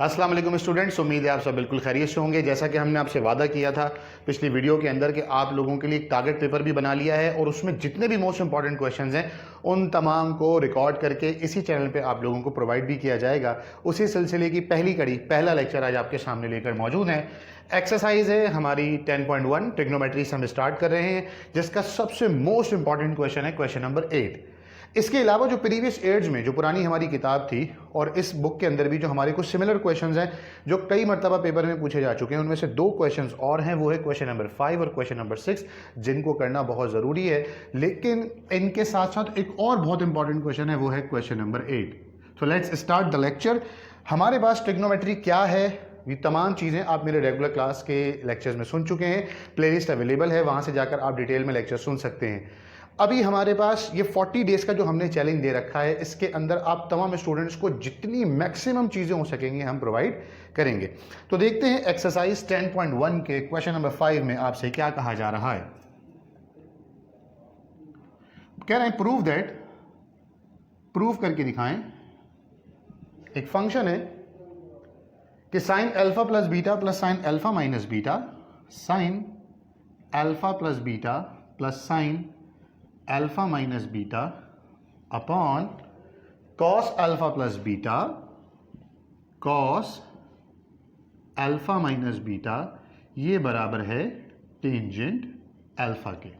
अस्सलाम वालेकुम स्टूडेंट्स, उम्मीद है आप सब बिल्कुल खैरियत से होंगे। जैसा कि हमने आपसे वादा किया था पिछली वीडियो के अंदर कि आप लोगों के लिए एक टारगेट पेपर भी बना लिया है और उसमें जितने भी मोस्ट इंपॉर्टेंट क्वेश्चंस हैं उन तमाम को रिकॉर्ड करके इसी चैनल पे आप लोगों को प्रोवाइड भी किया जाएगा। उसी सिलसिले की पहली कड़ी, पहला लेक्चर आज आपके सामने लेकर मौजूद है। एक्सरसाइज है हमारी 10.1 ट्रिग्नोमेट्री से हम स्टार्ट कर रहे हैं, जिसका सबसे मोस्ट इंपॉर्टेंट क्वेश्चन है क्वेश्चन नंबर 8। इसके अलावा जो प्रीवियस एड्स में जो पुरानी हमारी किताब थी और इस बुक के अंदर भी जो हमारे कुछ सिमिलर क्वेश्चंस हैं जो कई मरतबा पेपर में पूछे जा चुके हैं, उनमें से दो क्वेश्चंस और हैं, वो है क्वेश्चन नंबर 5 और क्वेश्चन नंबर 6, जिनको करना बहुत ज़रूरी है। लेकिन इनके साथ साथ एक और बहुत इंपॉर्टेंट क्वेश्चन है, वो है क्वेश्चन नंबर 8। तो लेट्स स्टार्ट द लेक्चर। हमारे पास ट्रिग्नोमेट्री क्या है, ये तमाम चीज़ें आप मेरे रेगुलर क्लास के लेक्चर्स में सुन चुके हैं। प्लेलिस्ट अवेलेबल है, वहाँ से जाकर आप डिटेल में लेक्चर सुन सकते हैं। अभी हमारे पास ये 40 डेज़ का जो हमने चैलेंज दे रखा है, इसके अंदर आप तमाम स्टूडेंट्स को जितनी मैक्सिमम चीज़ें हो सकेंगी हम प्रोवाइड करेंगे। तो देखते हैं एक्सरसाइज 10.1 के क्वेश्चन नंबर 5 में आपसे क्या कहा जा रहा है। कह रहे हैं प्रूव दैट, प्रूव करके दिखाएं। एक फंक्शन है कि sine alpha plus beta plus sine alpha minus beta, sine alpha plus beta plus sine alpha minus beta upon cos alpha plus beta cos alpha minus beta, ये बराबर है tangent alpha के।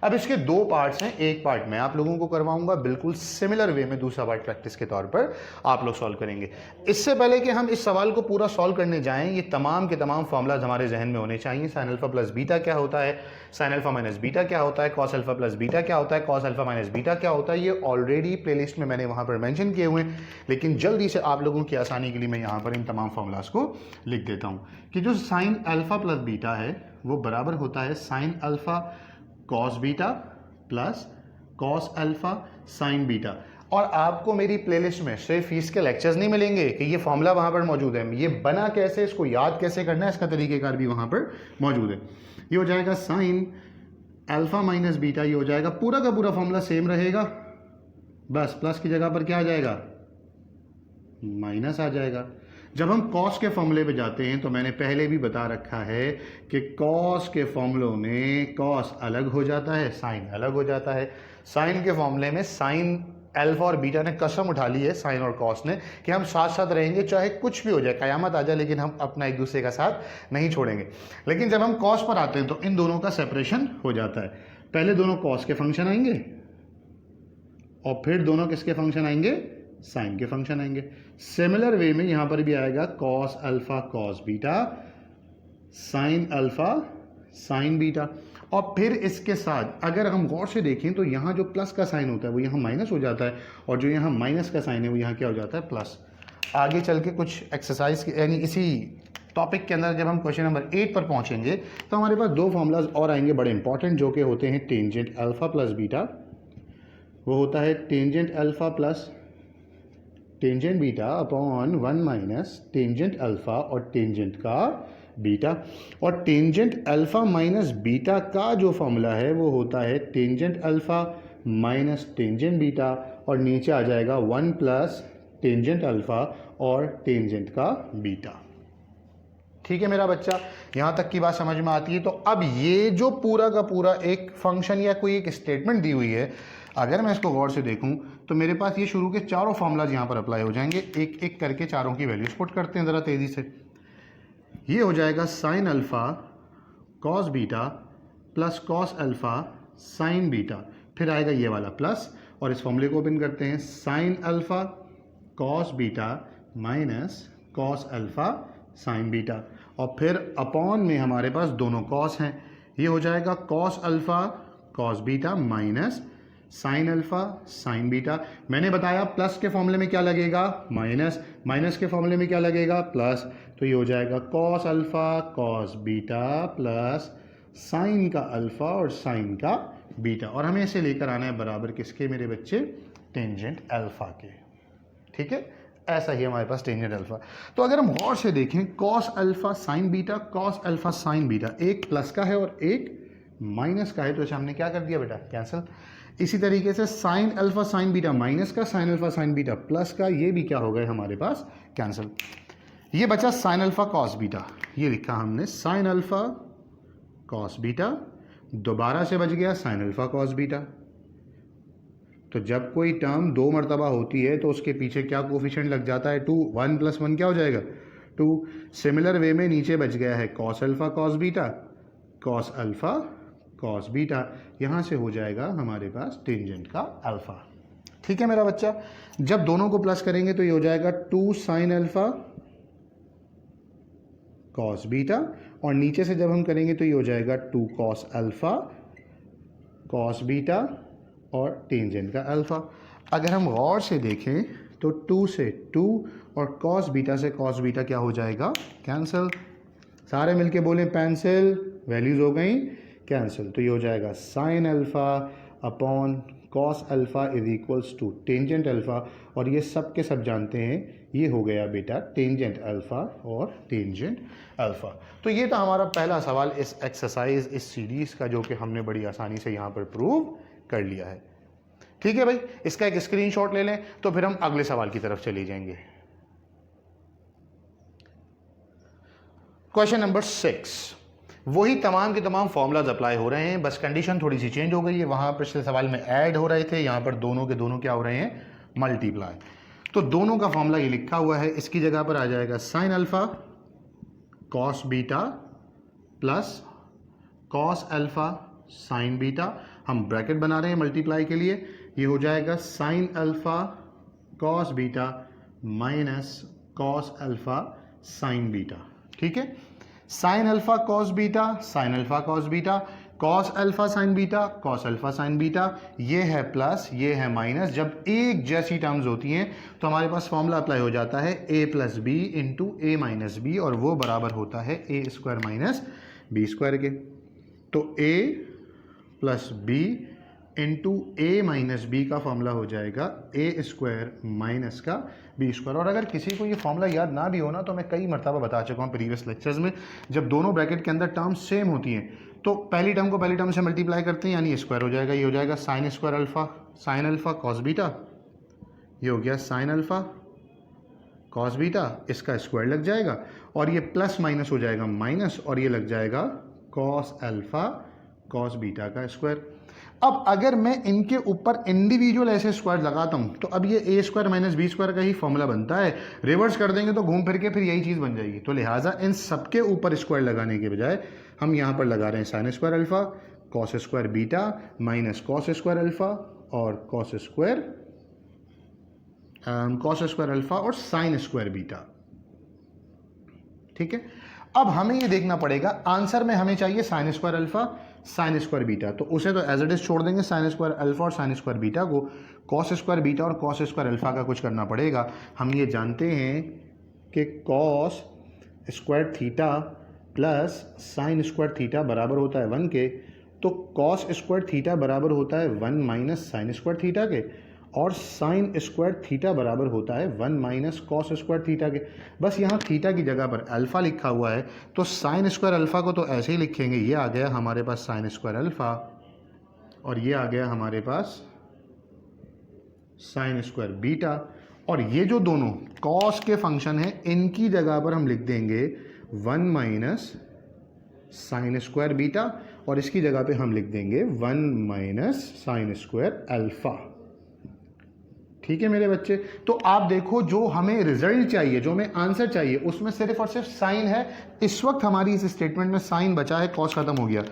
अब इसके दो पार्ट्स हैं, एक पार्ट मैं आप लोगों को करवाऊंगा बिल्कुल सिमिलर वे में, दूसरा पार्ट प्रैक्टिस के तौर पर आप लोग सॉल्व करेंगे। इससे पहले कि हम इस सवाल को पूरा सॉल्व करने जाएं, ये तमाम के तमाम फॉर्मूलाज हमारे जहन में होने चाहिए। साइन अल्फा प्लस बीटा क्या होता है, साइन अल्फा माइनस बीटा क्या होता है, कॉस अल्फा प्लस बीटा क्या होता है, कॉस अल्फा माइनस बीटा क्या होता है, ये ऑलरेडी प्लेलिस्ट में मैंने वहां पर मेंशन किए हुए हैं। लेकिन जल्दी से आप लोगों की आसानी के लिए मैं यहाँ पर इन तमाम फॉर्मूलाज को लिख देता हूँ कि जो साइन अल्फा प्लस बीटा है वो बराबर होता है sine alpha cos beta plus cos alpha sine beta. और आपको मेरी प्लेलिस्ट में सिर्फ फीस के लेक्चर्स नहीं मिलेंगे कि ये फॉर्मूला वहां पर मौजूद है, ये बना कैसे, इसको याद कैसे करना है, इसका तरीकेकार भी वहां पर मौजूद है। ये हो जाएगा साइन अल्फा माइनस बीटा, ये हो जाएगा पूरा का पूरा फॉर्मूला सेम रहेगा, बस प्लस की जगह पर क्या आ जाएगा, माइनस आ जाएगा। जब हम कॉस के फॉर्मूले पे जाते हैं तो मैंने पहले भी बता रखा है कि कॉस के फॉर्मूलों में कॉस अलग हो जाता है, साइन अलग हो जाता है। साइन के फॉर्मूले में साइन अल्फा और बीटा ने कसम उठा ली है, साइन और कॉस ने, कि हम साथ साथ रहेंगे चाहे कुछ भी हो जाए, कयामत आ जाए, लेकिन हम अपना एक दूसरे का साथ नहीं छोड़ेंगे। लेकिन जब हम कॉस पर आते हैं तो इन दोनों का सेपरेशन हो जाता है। पहले दोनों कॉस के फंक्शन आएंगे और फिर दोनों किसके फंक्शन आएंगे, साइन के फंक्शन आएंगे। सिमिलर वे में यहां पर भी आएगा cos alpha cos beta, sign alpha sine beta. और फिर इसके साथ अगर हम गौर से देखें तो यहां जो प्लस का साइन होता है वो यहां माइनस हो जाता है, और जो यहां माइनस का साइन है वो यहां क्या हो जाता है, प्लस। आगे चल के कुछ एक्सरसाइज यानी इसी टॉपिक के अंदर जब हम क्वेश्चन नंबर 8 पर पहुंचेंगे तो हमारे पास दो फॉर्मूलाज और आएंगे बड़े इंपॉर्टेंट, जो कि होते हैं टेंजेंट अल्फा प्लस बीटा, वो होता है tangent alpha plus tangent beta upon 1 minus tangent alpha और टेंजेंट का बीटा। और टेंजेंट अल्फा माइनस बीटा का जो फॉर्मूला है वो होता है tangent alpha minus tangent beta, और नीचे आ जाएगा 1 प्लस टेंजेंट अल्फा और टेंजेंट का बीटा। ठीक है मेरा बच्चा, यहाँ तक की बात समझ में आती है। तो अब ये जो पूरा का पूरा एक फंक्शन या कोई एक स्टेटमेंट दी हुई है, अगर मैं इसको गौर से देखूं तो मेरे पास ये शुरू के चारों फॉर्मूलाज यहाँ पर अप्लाई हो जाएंगे। एक एक करके चारों की वैल्यूज पुट करते हैं ज़रा तेज़ी से। ये हो जाएगा sine alpha cos beta plus cos alpha sine beta, फिर आएगा ये वाला प्लस, और इस फॉर्मूले को ओपन करते हैं, sine alpha cos beta minus cos alpha sine beta, और फिर अपॉन में हमारे पास दोनों कॉस हैं। ये हो जाएगा cos alpha cos beta minus sine alpha sine beta. मैंने बताया प्लस के फॉर्मूले में क्या लगेगा, माइनस, माइनस के फॉर्मूले में क्या लगेगा, प्लस। तो ये हो जाएगा cos alpha cos beta plus sign का अल्फा और साइन का बीटा, और हमें इसे लेकर आना है बराबर किसके मेरे बच्चे, टेंजेंट अल्फा के। ठीक है, ऐसा ही हमारे पास टेंजेंट अल्फा। तो अगर हम गौर से देखें cos alpha sine beta, cos alpha sine beta, एक प्लस का है और एक माइनस का है, तो इसे हमने क्या कर दिया बेटा, कैंसिल। इसी तरीके से sine alpha sine beta minus का, sine alpha sine beta plus का, ये भी क्या हो गए हमारे पास, कैंसिल। ये बचा साइन अल्फा कॉस बीटा, ये लिखा हमने साइन अल्फा कॉस बीटा, दोबारा से बच गया साइन अल्फा कॉस बीटा। तो जब कोई टर्म 2 मरतबा होती है तो उसके पीछे क्या कोफिशिएंट लग जाता है? 2। 1 + 1 क्या हो जाएगा? 2। सिमिलर वे में नीचे बच गया है cos alpha cos beta, cos alpha cos beta, यहाँ से हो जाएगा हमारे पास टेंजेंट का अल्फा। ठीक है मेरा बच्चा, जब दोनों को प्लस करेंगे तो ये हो जाएगा 2 साइन अल्फा कॉस बीटा, और नीचे से जब हम करेंगे तो ये हो जाएगा 2 कॉस अल्फा कॉस बीटा और टेंजेंट का अल्फा। अगर हम गौर से देखें तो 2 से 2 और कॉस बीटा से कॉस बीटा क्या हो जाएगा? कैंसिल। सारे मिलके बोलें पेंसिल, वैल्यूज हो गई कैंसिल। तो ये हो जाएगा sine alpha upon cos alpha is equals to tangent alpha, और ये सब के सब जानते हैं ये हो गया बेटा टेंजेंट अल्फा और टेंजेंट अल्फा। तो ये था हमारा पहला सवाल इस एक्सरसाइज, इस सीरीज का, जो कि हमने बड़ी आसानी से यहाँ पर प्रूव कर लिया है। ठीक है भाई, इसका एक स्क्रीनशॉट ले लें तो फिर हम अगले सवाल की तरफ चले जाएंगे। क्वेश्चन नंबर 6, वही तमाम के तमाम फॉर्मूलाज अप्लाई हो रहे हैं, बस कंडीशन थोड़ी सी चेंज हो गई है। वहां पिछले सवाल में ऐड हो रहे थे, यहां पर दोनों के दोनों क्या हो रहे हैं? मल्टीप्लाई। तो दोनों का फॉर्मूला ये लिखा हुआ है, इसकी जगह पर आ जाएगा sine alpha cos beta plus cos alpha sine beta. हम ब्रैकेट बना रहे हैं मल्टीप्लाई के लिए, ये हो जाएगा sine alpha cos beta minus cos alpha sine beta. ठीक है, sine alpha cos beta sine alpha cos beta, cos alpha sine beta cos alpha sine beta, ये है प्लस ये है माइनस। जब एक जैसी टर्म्स होती हैं तो हमारे पास फॉर्मूला अप्लाई हो जाता है a + b into a - b, और वो बराबर होता है a² - b² के। तो a + b into a - b का फॉर्मूला हो जाएगा a² - का b²। और अगर किसी को ये फॉर्मूला याद ना भी हो ना, तो मैं कई मरतबा बता चुका हूँ प्रीवियस लेक्चर्स में, जब दोनों ब्रैकेट के अंदर टर्म्स सेम होती हैं तो पहली टर्म को पहली टर्म से मल्टीप्लाई करते हैं, यानी स्क्वायर हो जाएगा। ये हो जाएगा साइन अल्फा कॉस बीटा, ये हो गया साइन अल्फा कॉस बीटा, इसका स्क्वायर लग जाएगा, और ये प्लस माइनस हो जाएगा माइनस, और ये लग जाएगा कॉस अल्फा कॉस बीटा का स्क्वायर। अब अगर मैं इनके ऊपर इंडिविजुअल ऐसे स्क्वायर लगाता हूं तो अब ये a² - b² का ही फॉर्मूला बनता है। रिवर्स कर देंगे तो घूम फिर के फिर यही चीज़ बन जाएगी। तो लिहाजा इन सबके ऊपर स्क्वायर लगाने के बजाय हम यहाँ पर लगा रहे हैं sin² alpha cos² beta minus cos² alpha और cos² अल्फा और sin² बीटा। ठीक है, अब हमें ये देखना पड़ेगा, आंसर में हमें चाहिए sin² अल्फा sin² बीटा, तो उसे तो एज इट इज छोड़ देंगे sin² अल्फा और sin² बीटा को। cos² बीटा और cos² अल्फा का कुछ करना पड़ेगा। हम ये जानते हैं कि cos² theta plus sin² theta बराबर होता है 1 के, तो cos² थीटा बराबर होता है 1 माइनस sin² थीटा के, और sin² थीटा बराबर होता है 1 माइनस cos² थीटा के। बस यहाँ थीटा की जगह पर अल्फा लिखा हुआ है, तो sin² अल्फा को तो ऐसे ही लिखेंगे, ये आ गया हमारे पास sin² अल्फा, और ये आ गया हमारे पास sin² बीटा, और ये जो दोनों cos के फंक्शन हैं इनकी जगह पर हम लिख देंगे 1 माइनस sin² बीटा, और इसकी जगह पे हम लिख देंगे 1 माइनस sin² अल्फा। ठीक है मेरे बच्चे, तो आप देखो जो हमें रिजल्ट चाहिए, जो हमें आंसर चाहिए, उसमें सिर्फ और सिर्फ साइन है। इस वक्त हमारी इस स्टेटमेंट में साइन बचा है, कॉस खत्म हो गया।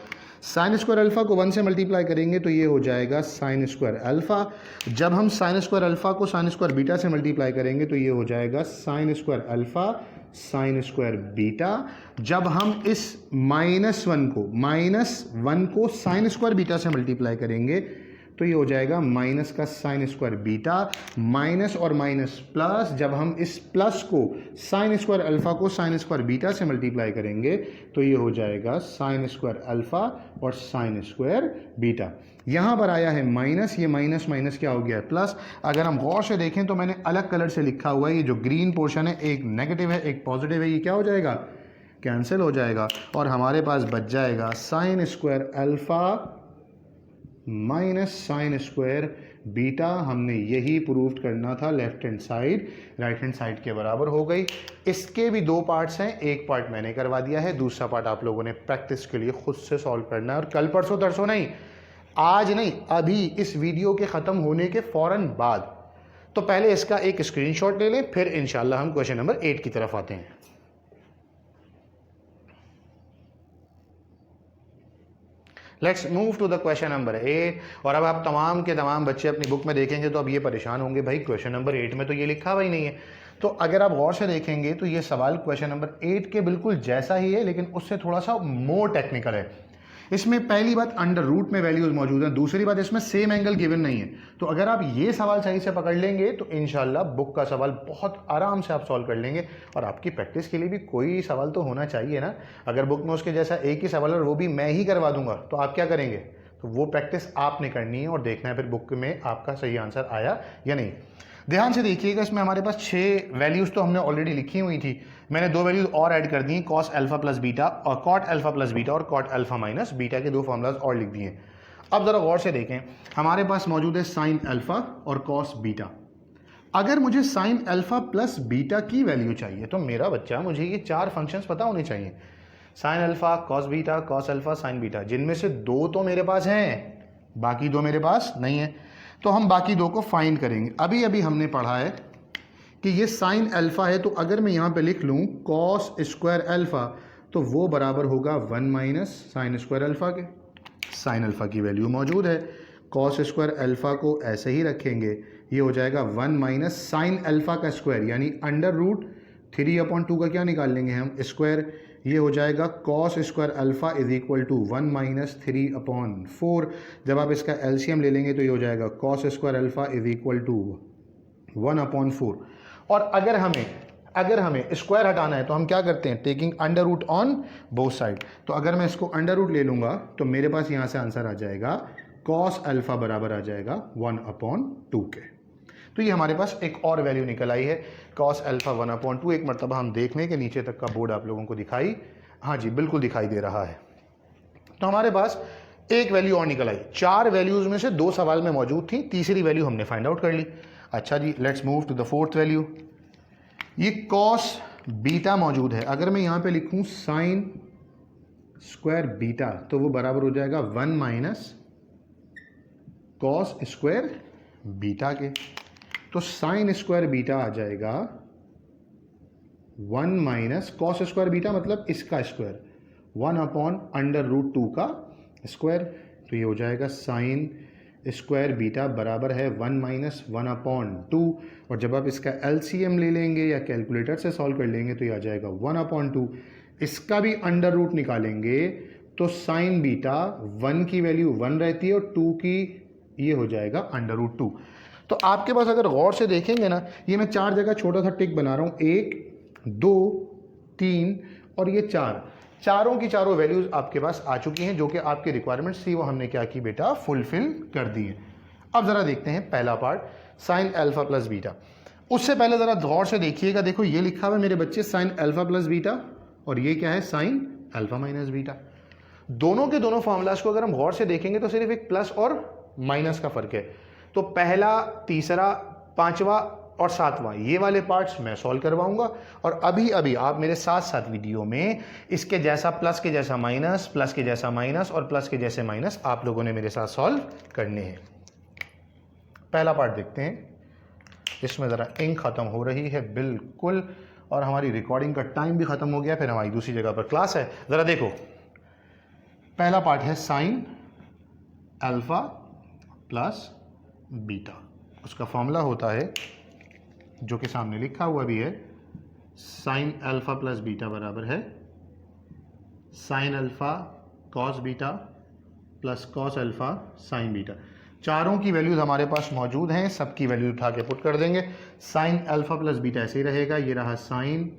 sin² अल्फा को 1 से मल्टीप्लाई करेंगे तो ये हो जाएगा sin² अल्फा। जब हम sin² अल्फा को sin² बीटा से मल्टीप्लाई करेंगे तो ये हो जाएगा sin² अल्फा sin² बीटा। जब हम इस -1 को sin² बीटा से मल्टीप्लाई करेंगे तो ये हो जाएगा माइनस का sin² बीटा, माइनस और माइनस प्लस। जब हम इस प्लस को sin² अल्फा को sin² बीटा से मल्टीप्लाई करेंगे तो ये हो जाएगा sin² अल्फा और sin² बीटा। यहाँ पर आया है माइनस, ये माइनस माइनस क्या हो गया है प्लस। अगर हम गौर से देखें तो मैंने अलग कलर से लिखा हुआ है, ये जो ग्रीन पोर्शन है एक नेगेटिव है एक पॉजिटिव है, ये क्या हो जाएगा? कैंसिल हो जाएगा, और हमारे पास बच जाएगा sin² alpha minus sin² beta हमने यही प्रूव करना था, left hand side right hand side के बराबर हो गई। इसके भी दो पार्ट्स हैं, एक पार्ट मैंने करवा दिया है, दूसरा पार्ट आप लोगों ने प्रैक्टिस के लिए खुद से सॉल्व करना है, और कल परसों तरसों नहीं, आज नहीं, अभी इस वीडियो के ख़त्म होने के फ़ौरन बाद। तो पहले इसका एक स्क्रीनशॉट ले लें, फिर इंशाल्लाह हम क्वेश्चन नंबर 8 की तरफ आते हैं। Let's move to the question number 8। और अब आप तमाम के तमाम बच्चे अपनी बुक में देखेंगे तो अब ये परेशान होंगे, भाई क्वेश्चन नंबर 8 में तो ये लिखा हुआ ही नहीं है। तो अगर आप गौर से देखेंगे तो ये सवाल क्वेश्चन नंबर 8 के बिल्कुल जैसा ही है, लेकिन उससे थोड़ा सा मोर टेक्निकल है। इसमें पहली बात अंडर रूट में वैल्यूज मौजूद हैं, दूसरी बात इसमें सेम एंगल गिवन नहीं है। तो अगर आप ये सवाल सही से पकड़ लेंगे तो इंशाल्लाह बुक का सवाल बहुत आराम से आप सॉल्व कर लेंगे। और आपकी प्रैक्टिस के लिए भी कोई सवाल तो होना चाहिए ना। अगर बुक में उसके जैसा एक ही सवाल और वो भी मैं ही करवा दूंगा तो आप क्या करेंगे? तो वो प्रैक्टिस आपने करनी है और देखना है फिर बुक में आपका सही आंसर आया या नहीं। ध्यान से देखिएगा, इसमें हमारे पास 6 वैल्यूज़ तो हमने ऑलरेडी लिखी हुई थी, मैंने 2 वैल्यूज़ और ऐड कर दी, कॉस अल्फा प्लस बीटा और कॉट अल्फा प्लस बीटा और कॉट अल्फा माइनस बीटा के 2 फॉर्मूलाज और लिख दिए। अब ज़रा गौर से देखें, हमारे पास मौजूद है साइन अल्फा और कॉस बीटा। अगर मुझे साइन अल्फा प्लस बीटा की वैल्यू चाहिए तो मेरा बच्चा मुझे ये 4 फंक्शंस पता होने चाहिए, sine alpha, cos beta, cos alpha, sine beta, जिनमें से 2 तो मेरे पास हैं, बाकी 2 मेरे पास नहीं है। तो हम बाकी 2 को फाइंड करेंगे। अभी अभी हमने पढ़ा है कि ये साइन अल्फा है, तो अगर मैं यहाँ पे लिख लूँ कॉस स्क्वायर अल्फा तो वो बराबर होगा 1 माइनस साइन स्क्वायर अल्फा के। साइन अल्फा की वैल्यू मौजूद है, कॉस स्क्वायर अल्फा को ऐसे ही रखेंगे, ये हो जाएगा 1 माइनस साइन अल्फा का स्क्वायर यानी अंडर रूट 3/2 का क्या निकाल लेंगे हम? स्क्वायर। ये हो जाएगा cos square alpha is equal to 1 minus 3/4। जब आप इसका एलसीएम ले लेंगे तो ये हो जाएगा cos square alpha is equal to 1/4। और अगर हमें स्क्वायर हटाना है तो हम क्या करते हैं? Taking under root on both side. तो अगर मैं इसको अंडर रूट ले लूँगा तो मेरे पास यहाँ से आंसर आ जाएगा कॉस अल्फा बराबर आ जाएगा 1/2 के। तो ये हमारे पास एक और वैल्यू निकल आई है, कॉस अल्फा 1/2। एक मरतबा हम देख लें कि नीचे तक का बोर्ड आप लोगों को दिखाई, हाँ जी बिल्कुल दिखाई दे रहा है। तो हमारे पास एक वैल्यू और निकल आई, 4 वैल्यूज़ में से 2 सवाल में मौजूद थी, तीसरी वैल्यू हमने फाइंड आउट कर ली। अच्छा जी, let's move to the 4th value. ये कॉस बीटा मौजूद है, अगर मैं यहाँ पे लिखूँ साइन स्क्वायर बीटा तो वो बराबर हो जाएगा 1 माइनस कॉस स्क्वायर बीटा के। तो साइन स्क्वायर बीटा आ जाएगा 1 माइनस कॉस स्क्वायर बीटा मतलब इसका स्क्वायर 1/√2 का स्क्वायर। तो ये हो जाएगा साइन स्क्वायर बीटा बराबर है 1 माइनस 1/2। और जब आप इसका एलसीएम ले लेंगे या कैलकुलेटर से सॉल्व कर लेंगे तो ये आ जाएगा 1/2। इसका भी अंडर रूट निकालेंगे तो साइन बीटा 1 की वैल्यू 1 रहती है और 2 की ये हो जाएगा अंडर रूट 2। तो आपके पास अगर गौर से देखेंगे ना, ये मैं 4 जगह छोटा सा टिक बना रहा हूँ, 1 2 3 और ये 4, चारों की चारों वैल्यूज आपके पास आ चुकी हैं जो कि आपकी रिक्वायरमेंट्स थी वो हमने क्या की बेटा? फुलफिल कर दी है। अब ज़रा देखते हैं पहला part, sine alpha plus beta. उससे पहले ज़रा गौर से देखिएगा, देखो ये लिखा हुआ है मेरे बच्चे साइन अल्फा प्लस बीटा और ये क्या है? Sine alpha minus beta. दोनों के दोनों फॉर्मूलाज को अगर हम गौर से देखेंगे तो सिर्फ एक प्लस और माइनस का फ़र्क है। तो पहला, तीसरा, 5वां और 7वां ये वाले पार्ट्स मैं सॉल्व करवाऊंगा और अभी अभी आप मेरे साथ साथ वीडियो में इसके जैसा प्लस के जैसा माइनस, प्लस के जैसा माइनस और प्लस के जैसे माइनस आप लोगों ने मेरे साथ सॉल्व करने हैं। पहला पार्ट देखते हैं, इसमें ज़रा इंक ख़त्म हो रही है बिल्कुल और हमारी रिकॉर्डिंग का टाइम भी ख़त्म हो गया, फिर हमारी दूसरी जगह पर क्लास है। ज़रा देखो, पहला पार्ट है साइन अल्फा प्लस बीटा, उसका फॉर्मूला होता है जो कि सामने लिखा हुआ भी है, साइन अल्फा प्लस बीटा बराबर है sine alpha cos beta plus cos alpha sine beta. चारों की वैल्यूज हमारे पास मौजूद हैं, सबकी वैल्यू उठा के पुट कर देंगे। साइन अल्फा प्लस बीटा ऐसे ही रहेगा, ये रहा sine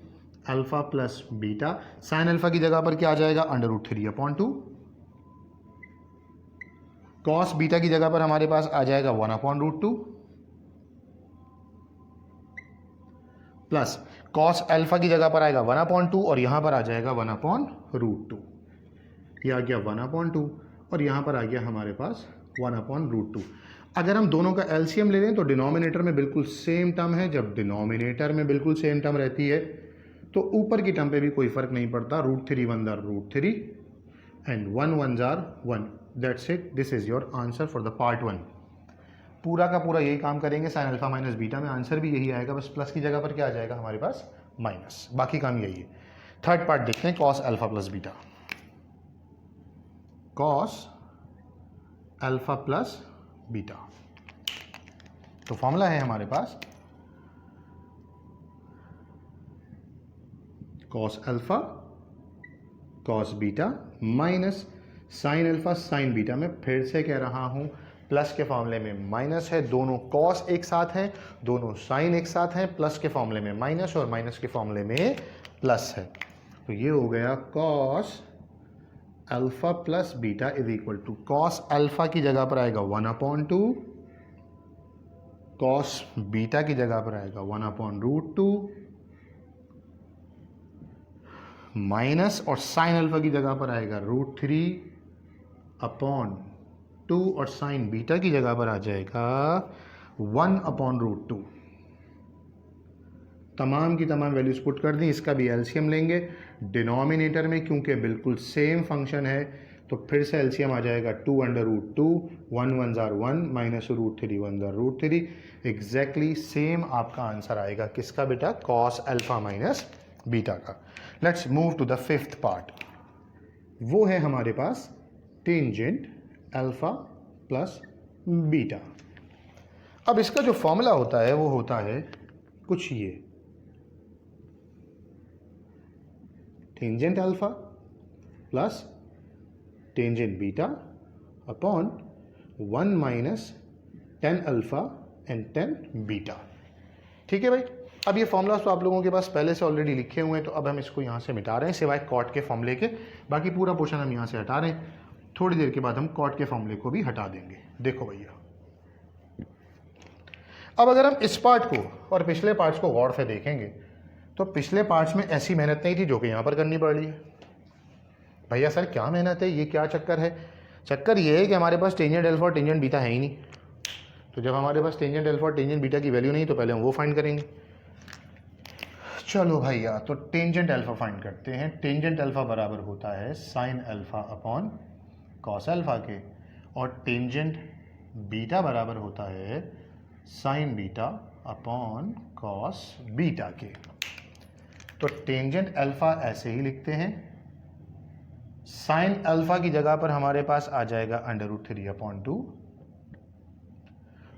alpha plus beta. Sine alpha की जगह पर क्या आ जाएगा? अंडर√3/2। कॉस बीटा की जगह पर हमारे पास आ जाएगा 1/√2 प्लस कॉस अल्फा की जगह पर आएगा 1/2 और यहां पर आ जाएगा 1/√2। ये आ गया 1/2 और यहां पर आ गया हमारे पास 1/√2। अगर हम दोनों का एलसीएम ले लें तो डिनोमिनेटर में बिल्कुल सेम टर्म है। जब डिनोमिनेटर में बिल्कुल सेम टर्म रहती है तो ऊपर की टर्म पे भी कोई फर्क नहीं पड़ता। √3 1 √3 and 1 1 1। That's it, this is your answer for the part 1। पूरा का पूरा यही काम करेंगे साइन अल्फा माइनस बीटा में, आंसर भी यही आएगा, बस प्लस की जगह पर क्या आ जाएगा हमारे पास, माइनस। बाकी काम यही है। थर्ड पार्ट देखते हैं, cos alpha plus beta. Cos alpha plus beta, तो फॉर्मूला है हमारे पास cos alpha cos beta minus sine alpha sine beta. मैं फिर से कह रहा हूं, प्लस के फॉर्मूले में माइनस है, दोनों कॉस एक साथ हैं, दोनों साइन एक साथ हैं, प्लस के फॉर्मूले में माइनस और माइनस के फॉर्मूले में प्लस है। तो ये हो गया cos alpha plus beta is equal to, cos alpha की जगह पर आएगा 1/2, कॉस बीटा की जगह पर आएगा 1/√2 माइनस, और साइन अल्फा की जगह पर आएगा √3/2 और साइन बीटा की जगह पर आ जाएगा 1/√2। तमाम की तमाम वैल्यूज पुट कर दी। इसका भी एलसीएम लेंगे डिनोमिनेटर में, क्योंकि बिल्कुल सेम फंक्शन है तो फिर से एलसीएम आ जाएगा 2/√2, 1 1 1 माइनस √3 1 √3। एग्जैक्टली सेम आपका आंसर आएगा किसका बेटा, कॉस अल्फा माइनस बीटा का। Let's move to the fifth part, वो है हमारे पास टेंजेंट अल्फा प्लस बीटा। अब इसका जो फॉर्मूला होता है वो होता है कुछ ये, tangent alpha plus tangent beta upon 1 minus 10 alpha and 10 beta. ठीक है भाई। अब ये फॉर्मूला तो आप लोगों के पास पहले से ऑलरेडी लिखे हुए हैं, तो अब हम इसको यहाँ से मिटा रहे हैं सिवाय कॉट के फॉर्मूले के। बाकी पूरा पोर्शन हम यहाँ से हटा रहे हैं। थोड़ी देर के बाद हम कॉट के फॉर्मूले को भी हटा देंगे। देखो भैया, अब अगर हम इस पार्ट को और पिछले पार्ट्स को गौर से देखेंगे तो पिछले पार्ट्स में ऐसी मेहनत नहीं थी जो कि यहाँ पर करनी पड़ रही है। भैया सर क्या मेहनत है, ये क्या चक्कर है? चक्कर ये है कि हमारे पास टेंजेंट अल्फा और टेंजेंट बीटा है ही नहीं। तो जब हमारे पास टेंजेंट अल्फा और टेंजेंट बीटा की वैल्यू नहीं तो पहले हम वो फाइंड करेंगे। चलो भैया, तो टेंजेंट अल्फा फाइंड करते हैं। टेंजेंट अल्फा बराबर होता है sign alpha upon cos alpha के, और टेंजेंट बीटा बराबर होता है sign beta upon cos beta के। तो टेंजेंट अल्फा ऐसे ही लिखते हैं, साइन अल्फा की जगह पर हमारे पास आ जाएगा √3/2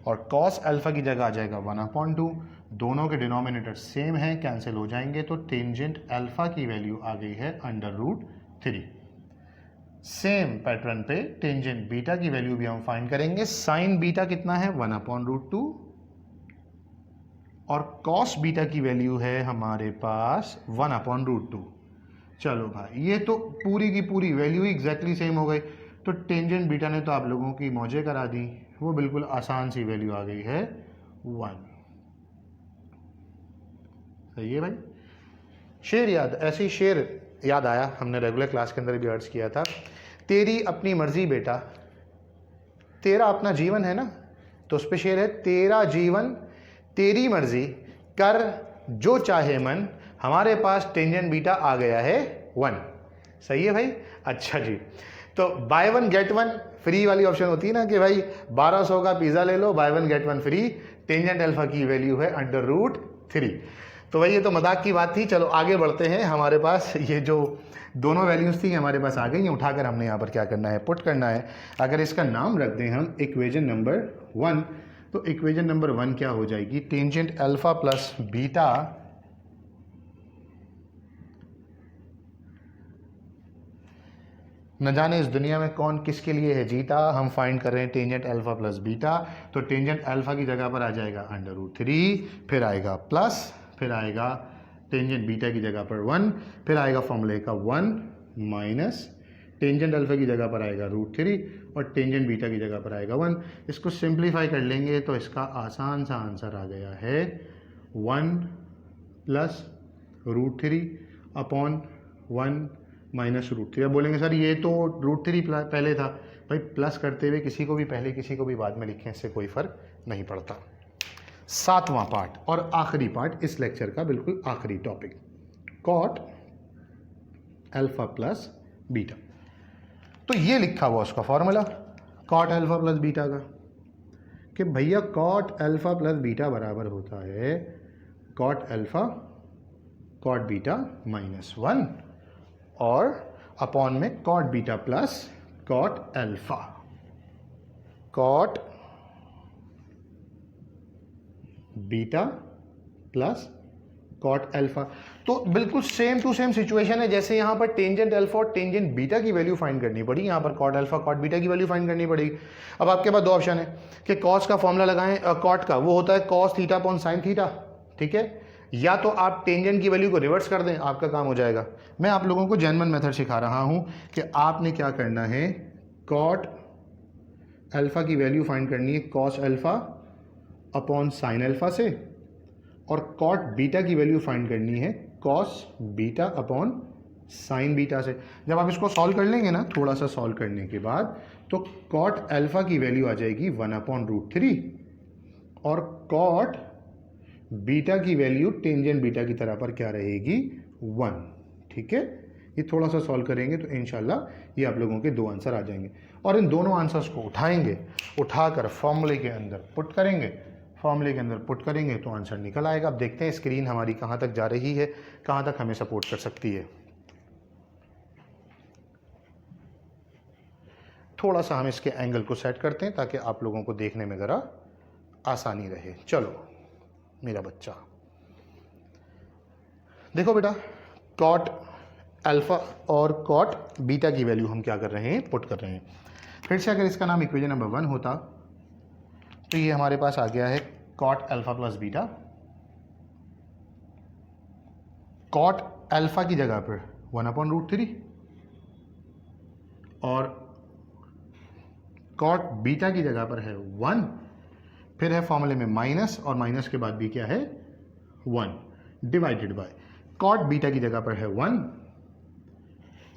और कॉस अल्फा की जगह आ जाएगा 1/2। दोनों के डिनोमिनेटर सेम है, कैंसिल हो जाएंगे, तो टेंजेंट अल्फा की वैल्यू आ गई है √3। सेम पैटर्न पे टेंजेंट बीटा की वैल्यू भी हम फाइंड करेंगे। साइन बीटा कितना है 1/2 और कॉस बीटा की वैल्यू है हमारे पास 1/√2। चलो भाई, ये तो पूरी की पूरी वैल्यू ही एग्जैक्टली सेम हो गई। तो टेंजेंट बीटा ने तो आप लोगों की मौजें करा दी, वो बिल्कुल आसान सी वैल्यू आ गई है 1। सही है भाई। शेर याद, ऐसे ही शेर याद आया, हमने रेगुलर क्लास के अंदर भी अर्ज किया था, तेरी अपनी मर्जी बेटा, तेरा अपना जीवन है ना, तो उस पर शेर है, तेरा जीवन तेरी मर्जी कर जो चाहे मन, हमारे पास टेंजेंट बीटा आ गया है 1। सही है भाई। अच्छा जी, तो बाय 1 गेट 1 फ्री वाली ऑप्शन होती है ना कि भाई 1200 का पिज़्ज़ा ले लो, buy 1 get 1 free. Tangent alpha की वैल्यू है √3। तो भाई ये तो मजाक की बात थी। चलो आगे बढ़ते हैं। हमारे पास ये जो दोनों वैल्यूज थी हमारे पास आ गई हैं, उठाकर हमने यहाँ पर क्या करना है, पुट करना है। अगर इसका नाम रख दें हम इक्वेशन नंबर 1, तो इक्वेशन नंबर 1 क्या हो जाएगी, टेंजेंट अल्फा प्लस बीटा न जाने इस दुनिया में कौन किसके लिए है जीता। हम फाइंड कर रहे हैं टेंजेंट अल्फा प्लस बीटा, तो टेंजेंट अल्फा की जगह पर आ जाएगा √3, फिर आएगा प्लस, फिर आएगा टेंजेंट बीटा की जगह पर 1, फिर आएगा फॉर्मूले का 1 माइनस टेंजेंट अल्फा की जगह पर आएगा √3 और टेंजेंट बीटा की जगह पर आएगा 1। इसको सिंप्लीफाई कर लेंगे तो इसका आसान सा आंसर आ गया है 1 प्लस √3 अपॉन 1 माइनस √3। अब बोलेंगे सर ये तो √3 पहले था, भाई प्लस करते हुए किसी को भी पहले किसी को भी बाद में लिखें, इससे कोई फ़र्क नहीं पड़ता। 7वां पार्ट और आखिरी पार्ट इस लेक्चर का, बिल्कुल आखिरी topic, cot alpha plus beta. तो ये लिखा हुआ उसका formula cot alpha plus beta का कि भैया कॉट अल्फा प्लस बीटा बराबर होता है कॉट अल्फा कॉट बीटा -1 और अपॉन में cot beta plus cot alpha, cot beta plus cot alpha. तो बिल्कुल सेम टू सेम सिचुएशन है, जैसे यहां पर टेंजेंट अल्फा और टेंजेंट बीटा की वैल्यू फाइंड करनी पड़ी, यहां पर कॉट अल्फा कॉट बीटा की वैल्यू फाइंड करनी पड़ेगी। अब आपके पास दो ऑप्शन है कि कॉस का फॉर्मूला लगाएं, कॉट का वो होता है cos theta upon sine theta, ठीक है, या तो आप टेंजेंट की वैल्यू को रिवर्स कर दें, आपका काम हो जाएगा। मैं आप लोगों को जेन्युइन मेथड सिखा रहा हूं कि आपने क्या करना है, कॉट अल्फा की वैल्यू फाइंड करनी है cos alpha upon sine alpha से, और कॉट बीटा की वैल्यू फाइंड करनी है cos beta upon sine beta से। जब आप इसको सॉल्व कर लेंगे ना, थोड़ा सा सॉल्व करने के बाद, तो कॉट अल्फा की वैल्यू आ जाएगी 1/√3 और कॉट बीटा की वैल्यू टेंजेंट बीटा की तरह पर क्या रहेगी 1, ठीक है। ये थोड़ा सा सॉल्व करेंगे तो इंशाल्लाह ये आप लोगों के दो आंसर आ जाएंगे, और इन दोनों आंसर्स को उठाएंगे, उठाकर फॉर्मूले के अंदर पुट करेंगे, फॉर्मूले के अंदर पुट करेंगे तो आंसर निकल आएगा। अब देखते हैं स्क्रीन हमारी कहाँ तक जा रही है, कहाँ तक हमें सपोर्ट कर सकती है। थोड़ा सा हम इसके एंगल को सेट करते हैं ताकि आप लोगों को देखने में ज़रा आसानी रहे। चलो मेरा बच्चा देखो बेटा, कॉट अल्फा और कॉट बीटा की वैल्यू हम क्या कर रहे हैं, पुट कर रहे हैं। फिर से अगर इसका नाम इक्वेशन नंबर 1 होता तो ये हमारे पास आ गया है cot alpha plus beta, cot alpha की जगह पर 1/√3 और कॉट बीटा की जगह पर है 1, फिर है फॉर्मूले में माइनस और माइनस के बाद भी क्या है 1 डिवाइडेड बाय कॉट बीटा की जगह पर है 1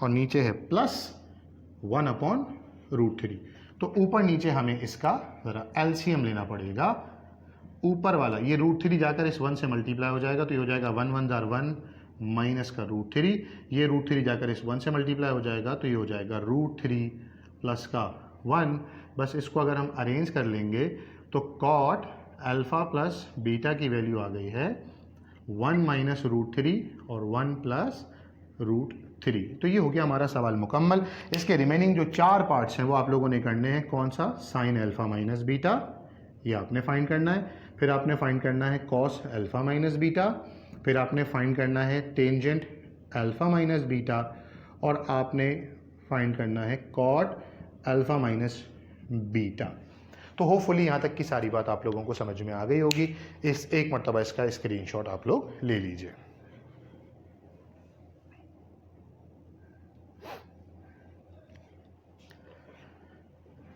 और नीचे है प्लस 1/√3। तो ऊपर नीचे हमें इसका जरा एलसीएम लेना पड़ेगा। ऊपर वाला ये √3 जाकर इस 1 से मल्टीप्लाई हो जाएगा, तो ये हो जाएगा 1 1 जार 1 माइनस का √3, ये √3 जाकर इस 1 से मल्टीप्लाई हो जाएगा, तो ये हो जाएगा √3 प्लस का 1। बस इसको अगर हम अरेंज कर लेंगे तो कॉट अल्फा प्लस बीटा की वैल्यू आ गई है 1 माइनस √3 और 1 प्लस √3। तो ये हो गया हमारा सवाल मुकम्मल। इसके रिमेनिंग जो 4 पार्ट्स हैं वो आप लोगों ने करने हैं। कौन सा, साइन अल्फा माइनस बीटा, ये आपने फाइंड करना है। फिर आपने फाइंड करना है कॉस अल्फा माइनस बीटा, फिर आपने फाइंड करना है टेंजेंट अल्फा माइनस बीटा, और आपने फाइंड करना है कॉट अल्फा माइनस बीटा। तो होपफुली यहाँ तक की सारी बात आप लोगों को समझ में आ गई होगी। इस एक मरतबा इसका स्क्रीनशॉट आप लोग ले लीजिए।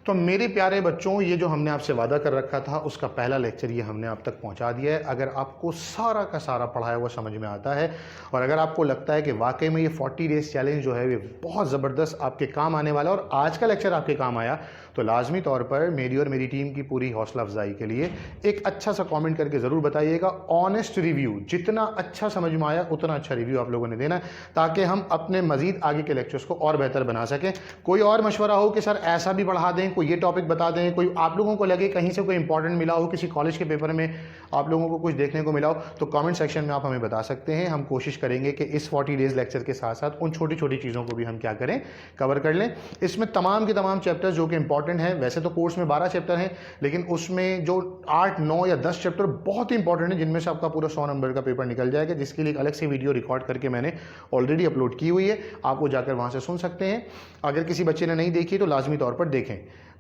तो मेरे प्यारे बच्चों, ये जो हमने आपसे वादा कर रखा था उसका पहला लेक्चर ये हमने आप तक पहुंचा दिया है। अगर आपको सारा का सारा पढ़ाया हुआ समझ में आता है और अगर आपको लगता है कि वाकई में ये 40 डेज चैलेंज जो है ये बहुत ज़बरदस्त आपके काम आने वाला है और आज का लेक्चर आपके काम आया, तो लाजमी तौर पर मेरी और मेरी टीम की पूरी हौसला अफजाई के लिए एक अच्छा सा कॉमेंट करके ज़रूर बताइएगा। ऑनेस्ट रिव्यू, जितना अच्छा समझ में आया उतना अच्छा रिव्यू आप लोगों ने देना है ताकि हम अपने मज़ीद आगे के लेक्चर्स को और बेहतर बना सकें। कोई और मशवरा हो कि सर ऐसा भी बढ़ा दें, कोई ये टॉपिक बता दें, कोई आप लोगों को लगे कहीं से कोई इंपॉर्टेंट मिला हो, किसी कॉलेज के पेपर में आप लोगों को कुछ देखने को मिला हो, तो कमेंट सेक्शन में आप हमें बता सकते हैं। हम कोशिश करेंगे कि इस 40 डेज लेक्चर के साथ साथ उन छोटी छोटी चीज़ों को भी हम क्या करें, कवर कर लें। इसमें तमाम के तमाम चैप्टर्स जो कि इंपॉर्टेंट हैं, वैसे तो कोर्स में 12 चैप्टर हैं, लेकिन उसमें जो 8, 9 या 10 चैप्टर बहुत ही इंपॉर्टेंट है जिनमें से आपका पूरा 100 नंबर का पेपर निकल जाएगा, जिसके लिए एक अलग से वीडियो रिकॉर्ड करके मैंने ऑलरेडी अपलोड की हुई है। आप वो जाकर वहाँ से सुन सकते हैं। अगर किसी बच्चे ने नहीं देखी तो लाजमी तौर पर देखें।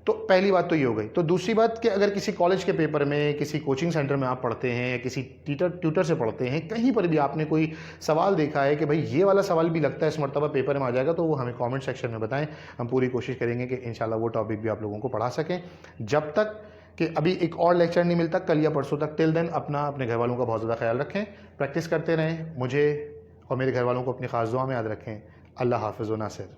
तो पहली बात तो ये हो गई। तो दूसरी बात कि अगर किसी कॉलेज के पेपर में, किसी कोचिंग सेंटर में आप पढ़ते हैं या किसी ट्यूटर से पढ़ते हैं, कहीं पर भी आपने कोई सवाल देखा है कि भाई ये वाला सवाल भी लगता है इस मरतबा पेपर में आ जाएगा, तो वो हमें कमेंट सेक्शन में बताएं। हम पूरी कोशिश करेंगे कि इंशाल्लाह वो टॉपिक भी आप लोगों को पढ़ा सकें। जब तक कि अभी एक और लेक्चर नहीं मिलता, कल या परसों तक, टिल देन अपने घर वालों का बहुत ज़्यादा ख्याल रखें, प्रैक्टिस करते रहें। मुझे और मेरे घर वालों को अपनी ख़ास दुआ में याद रखें। अल्लाह हाफ़िज़ व नासिर।